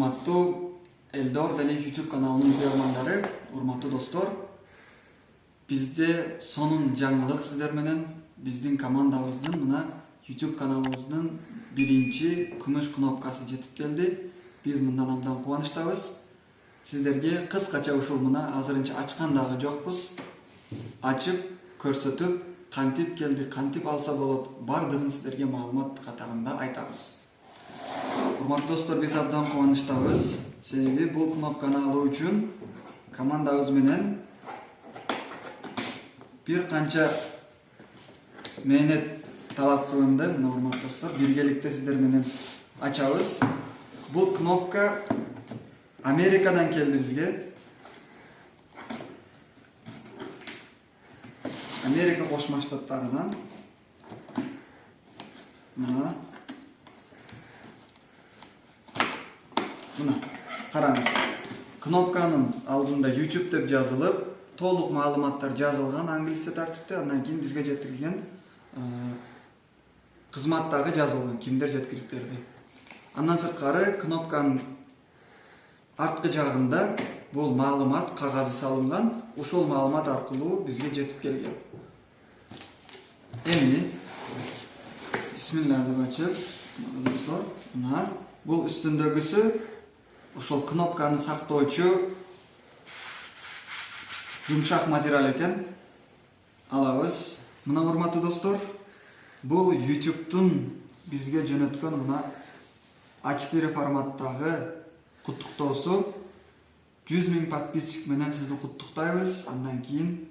Урматтуу Элдор Дали YouTube каналынын көрөрмандары, урматтуу достор. Бизде сонун жаңылык сиздер менен биздин командабыздын мына YouTube каналыбыздын биринчи күмүш кнопкасы жетип келди. Биз мындан абдан кубанычтабыз. Сиздерге кыскача ушул мына азырынча ачкан дагы жокпуз. Ачып, көрсөтүп, кантип келди, кантип алса болот, бардыгын сиздерге маалымат катарында айтабыз. Урматтуу достор, биз абдан кубанычтабыз. Себеби бул кнопканы алуу үчүн командабыз менен бир канча мээнет талап кылынды. Мына урматтуу достор, биргеликте сиздер менен ачабыз. Бул кнопка Америкадан келди бизге. Америка Кошмо Штаттарынан. Мына караңыз. Кнопканын алдында YouTube деп жазылып, толук маалыматтар жазылган англисче тартипте, андан кийин бизге жеткирилген кызматтагы жазылган, кимдер жеткирип берди. Андан сырткары кнопканын арткы жагында бул маалымат кагазы салынган, ушул маалымат аркылуу бизге жетип келген. Эми бисмилла деп ачып, достор, мына бул үстүндөгүсү ошол кнопканы сактоочу жумшак материал экен. Алабыз. Мына урматтуу достор, бул YouTube'тун бизге жөнөткөн мына A4 форматтагы куттуктоосу. 100 000 подписчик менен сизди куттуктайбыз. Андан кийин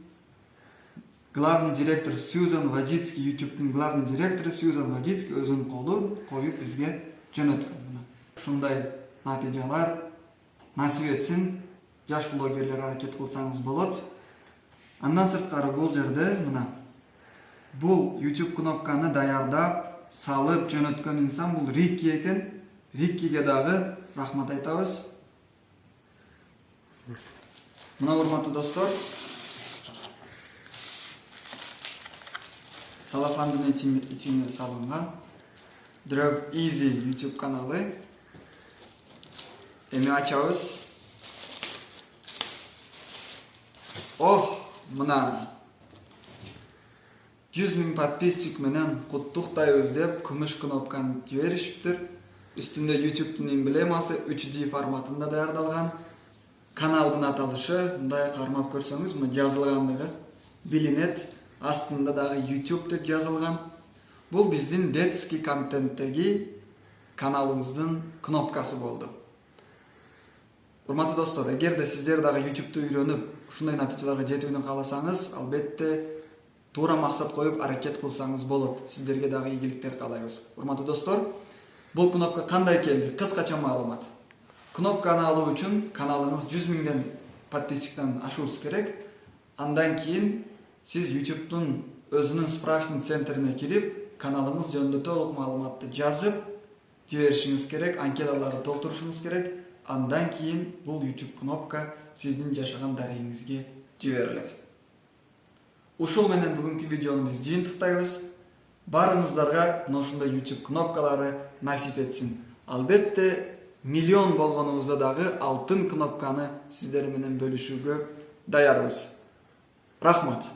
главный директор Сьюзан Вадицкий, YouTube'тун главный директору Сьюзан Вадицкий өзүнүн колун коюп бизге жөнөткөн. Ушундай натыйжалар насип этсин, жаш блогерлер аракет кылсаңыз болот. Андан сырткары бул жерде мына бул YouTube кнопканы даярдап, салып жөнөткөн инсан бул Рикки экен. Риккиге дагы рахмат айтабыз. Мына урматтуу достор, салафандын ичине салынган Drive Easy YouTube каналы. Эми ачабыз. Мына 100 000 подписчик менен куттуктайбыз деп күмүш кнопканы жиберишиптир. Үстүндө YouTube'тун эмблемасы 3D форматында даярдалган. Каналдын аталышы мындай кармап көрсөңүз, мына жазылгандыгы билинет. Астында дагы YouTube деп жазылган. Бул биздин детский контенттеги каналыбыздын кнопкасы болду. Урматтуу достор, эгерде сиздер дагы YouTube'ду үйрөнүп, ушундай натыйжаларга жетүүнү кааласаңыз, албетте туура максат коюп аракет кылсаңыз болот. Сиздерге дагы ийгиликтер каалайбыз. Урматтуу достор, бул кнопка кандай келди? Кыскача маалымат. Кнопканы алуу үчүн каналыңыз 100 000 подписчиктен ашуусу керек. Андан кийин сиз YouTube'дун өзүнүн справочный центрине кирип, каналыңыз жөнүндө толук маалыматты жазып жиберишиңиз керек, анкеталарды толтурушуңуз керек. Андан кийин бул YouTube кнопка сиздин жашаган дарегиңизге жиберилет. Ушул менен бүгүнкү видеону биз жыйынтыктайбыз. Барыңыздарга мына ушундай YouTube кнопкалары насип этсин. Албетте миллион болгонубузда дагы алтын кнопканы сиздер менен бөлүшүүгө даярбыз. Рахмат.